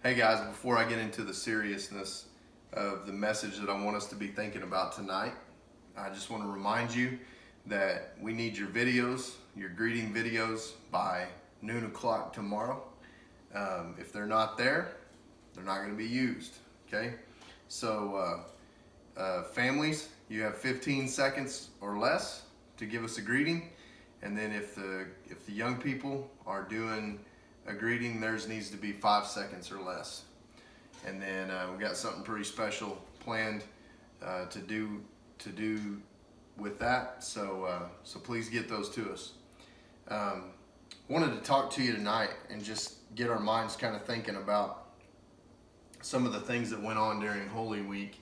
Hey guys, before I get into the seriousness of the message that I want us to be thinking about tonight, I just want to remind you that we need your videos, your greeting videos by noon o'clock tomorrow. If they're not there, they're not going to be used, okay? So families, you have 15 seconds or less to give us a greeting. And then if the young people are doing a greeting, theirs needs to be 5 seconds or less. And then we got something pretty special planned to do with that. So please get those to us. Wanted to talk to you tonight and just get our minds kind of thinking about some of the things that went on during Holy Week.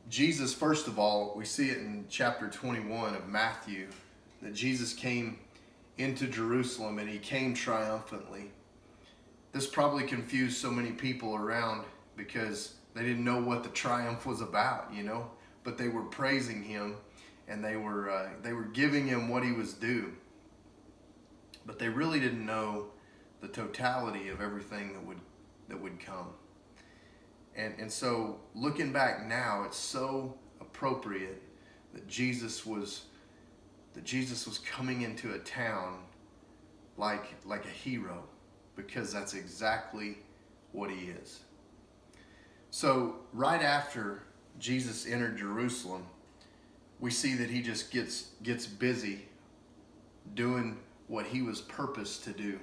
Jesus, first of all, we see it in chapter 21 of Matthew, that Jesus came into Jerusalem and he came triumphantly. This probably confused so many people around because they didn't know what the triumph was about, but they were praising him and they were giving him what he was due. But they really didn't know the totality of everything that would come. And so looking back now, it's so appropriate that Jesus was coming into a town like a hero, because that's exactly what he is. So right after Jesus entered Jerusalem, we see that he just gets busy doing what he was purposed to do.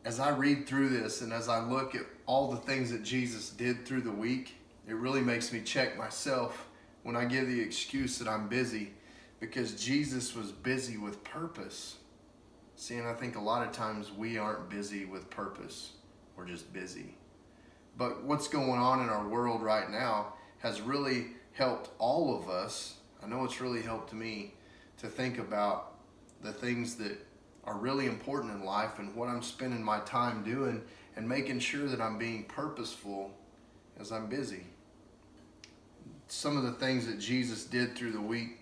As I read through this and as I look at all the things that Jesus did through the week, it really makes me check myself when I give the excuse that I'm busy, because Jesus was busy with purpose. See, and I think a lot of times we aren't busy with purpose. We're just busy. But what's going on in our world right now has really helped all of us. I know it's really helped me to think about the things that are really important in life and what I'm spending my time doing and making sure that I'm being purposeful as I'm busy. Some of the things that Jesus did through the week,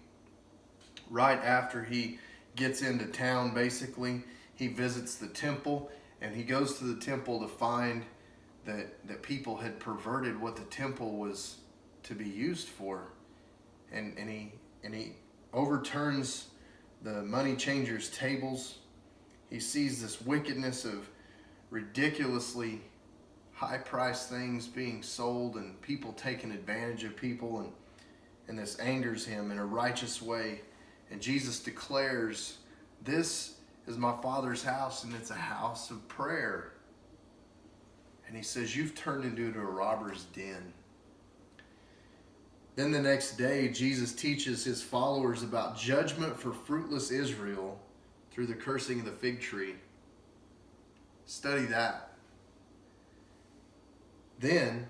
right after he gets into town, basically, he visits the temple, and he goes to the temple to find that people had perverted what the temple was to be used for. And he overturns the money changers' tables. He sees this wickedness of ridiculously high-priced things being sold and people taking advantage of people, and this angers him in a righteous way. And Jesus declares, "This is my Father's house, and it's a house of prayer." And he says, "You've turned into a robber's den." Then the next day, Jesus teaches his followers about judgment for fruitless Israel through the cursing of the fig tree. Study that. Then,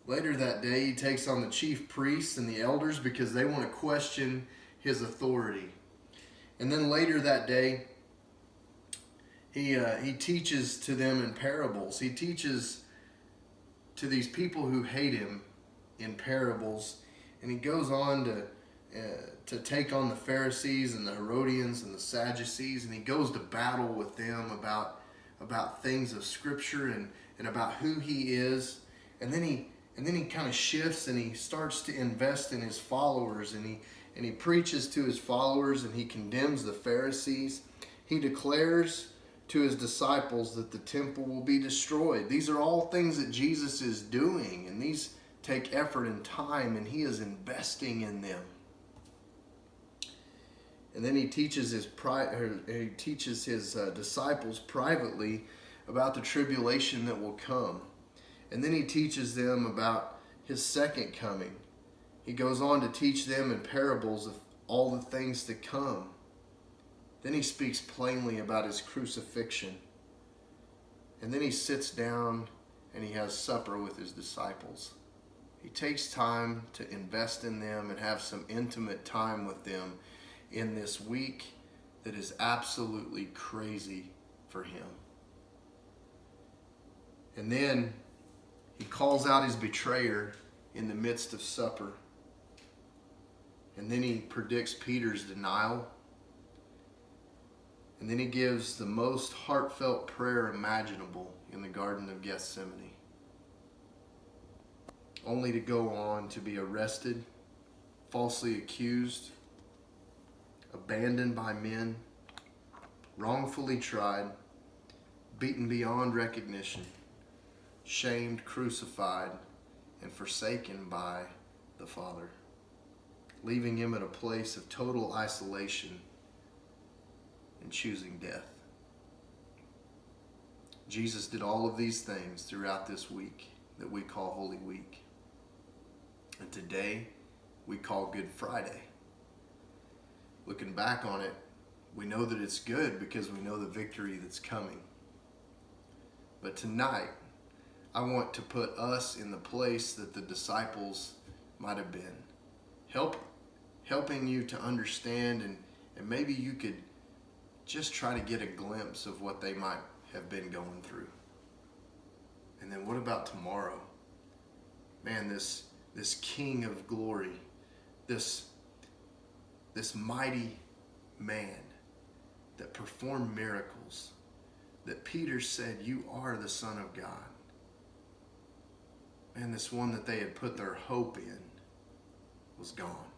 later that day, he takes on the chief priests and the elders because they want to question his authority. And then later that day, he teaches to them in parables. He teaches to these people who hate him in parables, and he goes on to take on the Pharisees and the Herodians and the Sadducees, and he goes to battle with them about things of Scripture and about who he is. And then he kind of shifts and he starts to invest in his followers, and he preaches to his followers and he condemns the Pharisees. He declares to his disciples that the temple will be destroyed. These are all things that Jesus is doing, and these take effort and time, and he is investing in them. And then he teaches his disciples privately about the tribulation that will come. And then he teaches them about his second coming. He goes on to teach them in parables of all the things to come. Then he speaks plainly about his crucifixion. And then he sits down and he has supper with his disciples. He takes time to invest in them and have some intimate time with them in this week that is absolutely crazy for him. And then he calls out his betrayer in the midst of supper. And then he predicts Peter's denial. And then he gives the most heartfelt prayer imaginable in the Garden of Gethsemane, only to go on to be arrested, falsely accused, abandoned by men, wrongfully tried, beaten beyond recognition, shamed, crucified, and forsaken by the Father, leaving him at a place of total isolation and choosing death. Jesus did all of these things throughout this week that we call Holy Week. And today we call Good Friday. Looking back on it, we know that it's good because we know the victory that's coming. But tonight, I want to put us in the place that the disciples might have been. Helping you to understand, and maybe you could just try to get a glimpse of what they might have been going through. And then what about tomorrow? Man, this King of glory, this mighty man that performed miracles, that Peter said, "You are the Son of God." And this one that they had put their hope in was gone.